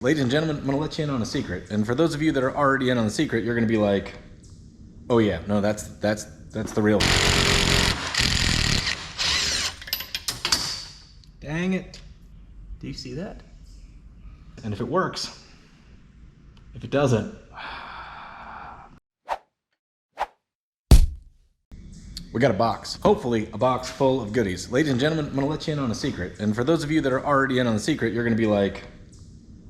Ladies and gentlemen, I'm gonna let you in on a secret. And for those of you that are already in on the secret, you're gonna be like, oh yeah, no, that's the real. Dang it. Do you see that? And if it works, if it doesn't, we got a box. Hopefully a box full of goodies. Ladies and gentlemen, I'm gonna let you in on a secret. And for those of you that are already in on the secret, you're gonna be like,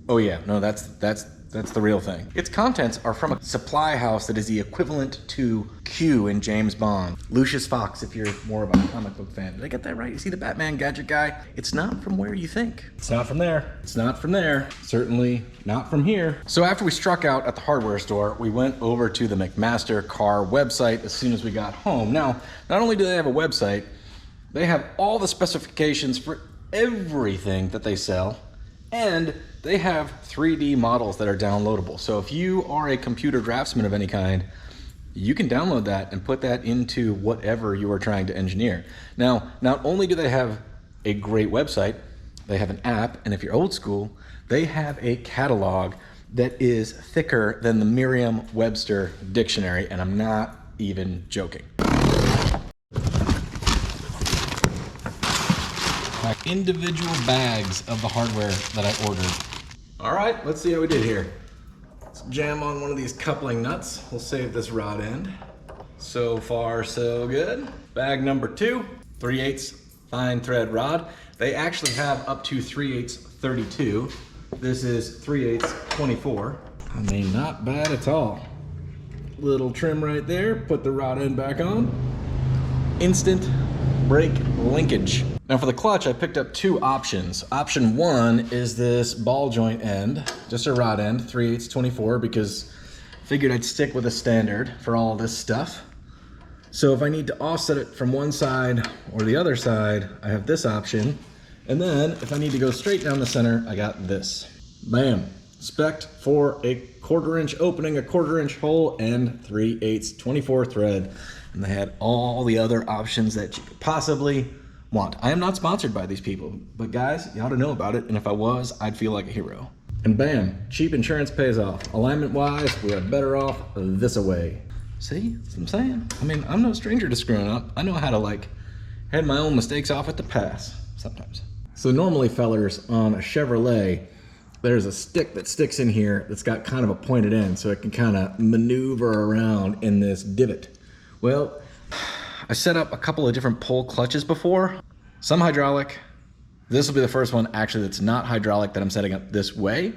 oh yeah, no, that's the real thing. Its contents are from a supply house that is the equivalent to Q in James Bond. Lucius Fox, if you're more of a comic book fan. Did I get that right? You see the Batman gadget guy? It's not from where you think. It's not from there. It's not from there. Certainly not from here. So after we struck out at the hardware store, we went over to the McMaster car website as soon as we got home. Now, not only do they have a website, they have all the specifications for everything that they sell, and they have 3D models that are downloadable. So if you are a computer draftsman of any kind, you can download that and put that into whatever you are trying to engineer. Now, not only do they have a great website, they have an app, and if you're old school, they have a catalog that is thicker than the Merriam-Webster dictionary, and I'm not even joking. Individual bags of the hardware that I ordered. All right, let's see how we did here. Let's jam on one of these coupling nuts. We'll save this rod end. So far, so good. Bag number 2, 3/8 fine thread rod. They actually have up to 3/8 32. This is 3/8 24. I mean, not bad at all. Little trim right there. Put the rod end back on. Instant brake linkage. Now for the clutch, I picked up 2 options. Option 1 is this ball joint end, just a rod end, 3/8 24, because I figured I'd stick with a standard for all this stuff. So if I need to offset it from one side or the other side, I have this option. And then if I need to go straight down the center, I got this. Bam, spec'd for a 1/4 inch opening, a 1/4 inch hole, and 3/8 24 thread. And they had all the other options that you could possibly want. I am not sponsored by these people, but guys, you ought to know about it, and if I was, I'd feel like a hero. And bam, cheap insurance pays off. Alignment-wise, we are better off this-a-way. See, that's what I'm saying. I mean, I'm no stranger to screwing up. I know how to head my own mistakes off at the pass, sometimes. So normally, fellers, on a Chevrolet, there's a stick that sticks in here that's got kind of a pointed end, so it can kind of maneuver around in this divot. Well, I set up a couple of different pull clutches before, some hydraulic. This will be the first one actually that's not hydraulic that I'm setting up this way.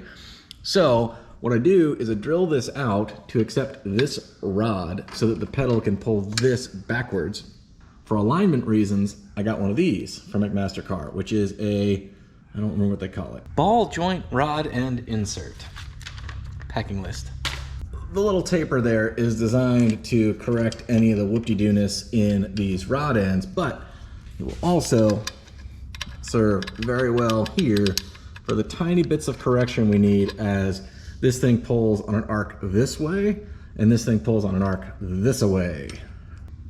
So what I do is I drill this out to accept this rod so that the pedal can pull this backwards. For alignment reasons, I got one of these from McMaster Car, which is I don't remember what they call it. Ball joint rod end insert. Packing list. The little taper there is designed to correct any of the whoop-de-dooness in these rod ends, but it will also serve very well here for the tiny bits of correction we need as this thing pulls on an arc this way and this thing pulls on an arc this way.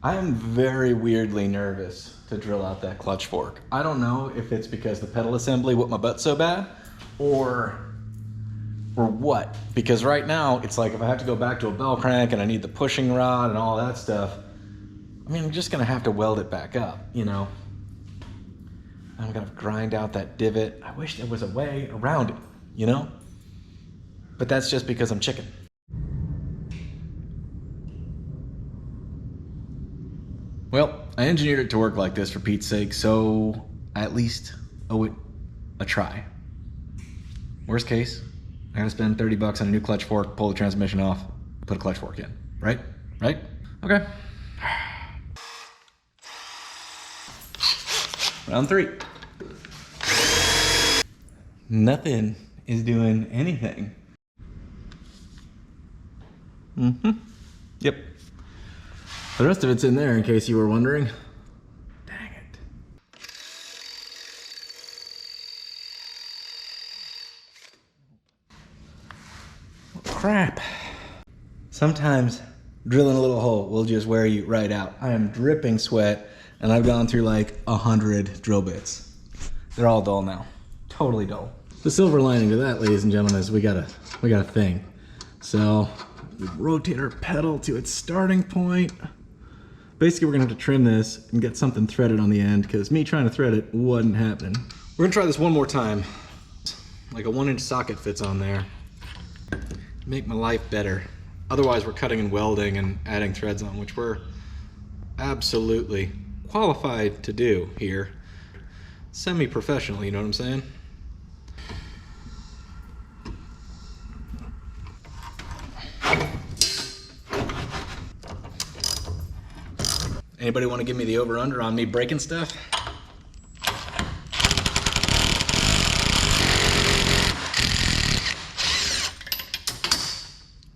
I am very weirdly nervous to drill out that clutch fork. I don't know if it's because the pedal assembly whipped my butt so bad or what, because right now it's like if I have to go back to a bell crank and I need the pushing rod and all that stuff, I mean, I'm just gonna have to weld it back up, you know. I'm gonna grind out that divot. I wish there was a way around it, you know, but that's just because I'm chicken. Well, I engineered it to work like this for Pete's sake, so I at least owe it a try. Worst case, I gotta spend 30 bucks on a new clutch fork, pull the transmission off, put a clutch fork in, right? Right? Okay. Round 3. Nothing is doing anything. Yep. The rest of it's in there in case you were wondering. Dang it. Crap. Sometimes drilling a little hole will just wear you right out. I am dripping sweat and I've gone through like 100 drill bits. They're all dull now. Totally dull. The silver lining to that, ladies and gentlemen, is we got a thing. So we rotate our pedal to its starting point. Basically, we're gonna have to trim this and get something threaded on the end because me trying to thread it wasn't happening. We're gonna try this one more time. Like a 1-inch socket fits on there. Make my life better. Otherwise, we're cutting and welding and adding threads on, which we're absolutely qualified to do here. Semi-professional, you know what I'm saying? Anybody want to give me the over-under on me breaking stuff?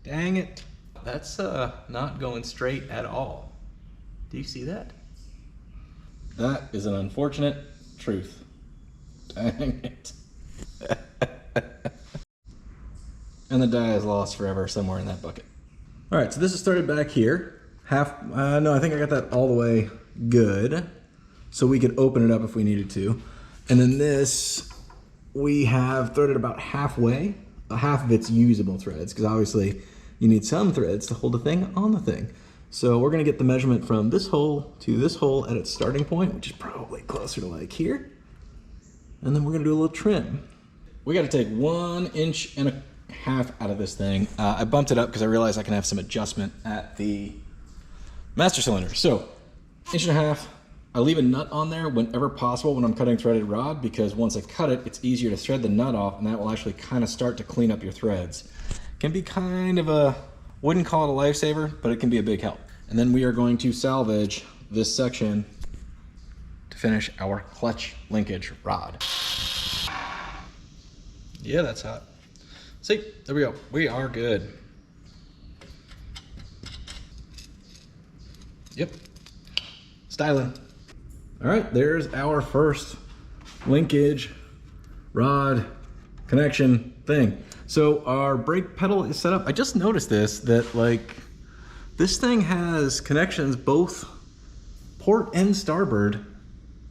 Dang it. That's not going straight at all. Do you see that? That is an unfortunate truth. Dang it. And the die is lost forever somewhere in that bucket. All right, so this is started back here. No, I think I got that all the way good. So we could open it up if we needed to. And then this, we have threaded about halfway. Half of it's usable threads, because obviously you need some threads to hold the thing on the thing. So we're gonna get the measurement from this hole to this hole at its starting point, which is probably closer to like here. And then we're gonna do a little trim. We gotta take 1.5 inches out of this thing. I bumped it up because I realized I can have some adjustment at the master cylinder. So 1.5 inches. I leave a nut on there whenever possible when I'm cutting threaded rod, because once I cut it, it's easier to thread the nut off, and that will actually kind of start to clean up your threads. Can be kind of a, wouldn't call it a lifesaver, but it can be a big help. And then we are going to salvage this section to finish our clutch linkage rod. Yeah, that's hot. See, there we go. We are good. Yep, styling. All right, there's our first linkage rod connection thing. So our brake pedal is set up. I just noticed this, that like, this thing has connections both port and starboard,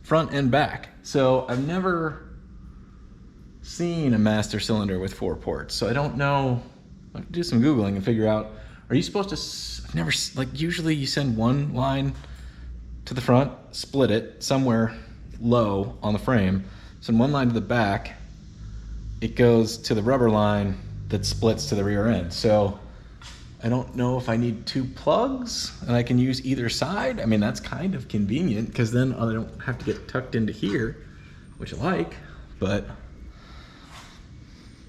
front and back. So I've never seen a master cylinder with 4 ports. So I don't know, I have to do some Googling and figure out, are you supposed to, I've never, like usually you send one line to the front, split it somewhere low on the frame, send one line to the back, it goes to the rubber line that splits to the rear end. So I don't know if I need 2 plugs and I can use either side. I mean, that's kind of convenient because then I don't have to get tucked into here, which I like, but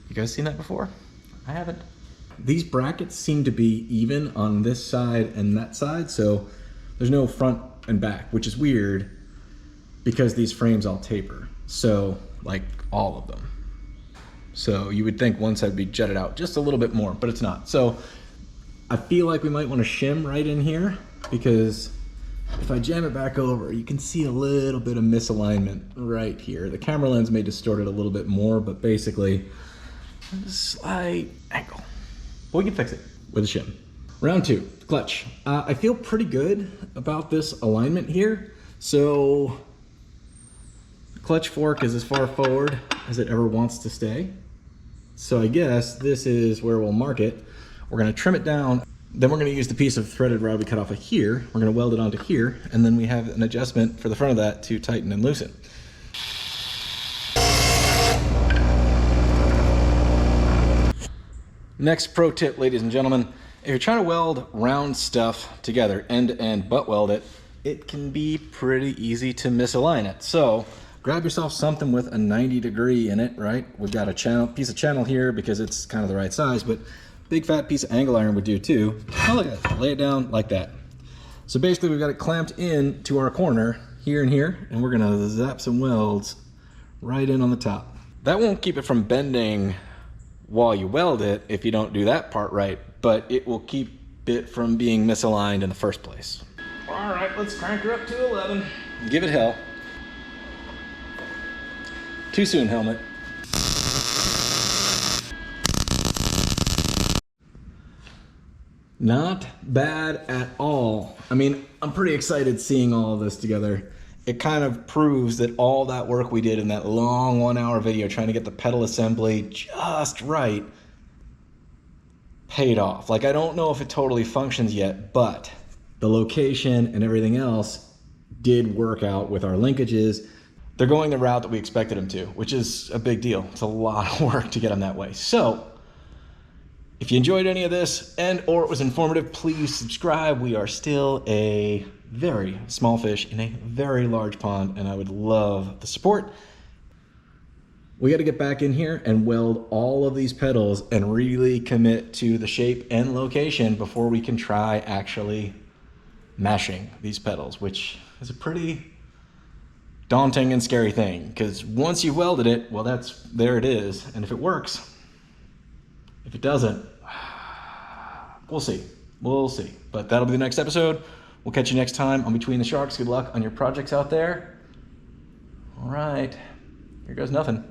you guys seen that before? I haven't. These brackets seem to be even on this side and that side, so there's no front and back, which is weird because these frames all taper. So like all of them. So you would think one side would be jutted out just a little bit more, but it's not. So I feel like we might want to shim right in here, because if I jam it back over, you can see a little bit of misalignment right here. The camera lens may distort it a little bit more, but basically a slight angle. But we can fix it with a shim. Round 2, clutch. I feel pretty good about this alignment here. So the clutch fork is as far forward as it ever wants to stay. So I guess this is where we'll mark it. We're gonna trim it down. Then we're gonna use the piece of threaded rod we cut off of here. We're gonna weld it onto here, and then we have an adjustment for the front of that to tighten and loosen. Next pro tip, ladies and gentlemen, if you're trying to weld round stuff together, end to end, butt weld it, it can be pretty easy to misalign it. So grab yourself something with a 90-degree in it, right? We've got a piece of channel here because it's kind of the right size, but big fat piece of angle iron would do too. Oh, look at that, lay it down like that. So basically we've got it clamped in to our corner here and here, and we're gonna zap some welds right in on the top. That won't keep it from bending while you weld it if you don't do that part right, but it will keep it from being misaligned in the first place. All right, let's crank her up to 11. Give it hell. Too soon, helmet. Not bad at all. I mean, I'm pretty excited seeing all of this together. it kind of proves that all that work we did in that long 1 hour video trying to get the pedal assembly just right paid off. Like, I don't know if it totally functions yet, but the location and everything else did work out with our linkages. They're going the route that we expected them to, which is a big deal. It's a lot of work to get them that way. So if you enjoyed any of this and or it was informative, please subscribe. We are still a very small fish in a very large pond, and I would love the support. We got to get back in here and weld all of these pedals and really commit to the shape and location before we can try actually meshing these pedals, which is a pretty daunting and scary thing, because once you've welded it, well, there it is. And if it works, if it doesn't, we'll see. We'll see. But that'll be the next episode. We'll catch you next time on Between the Sharks. Good luck on your projects out there. All right. Here goes nothing.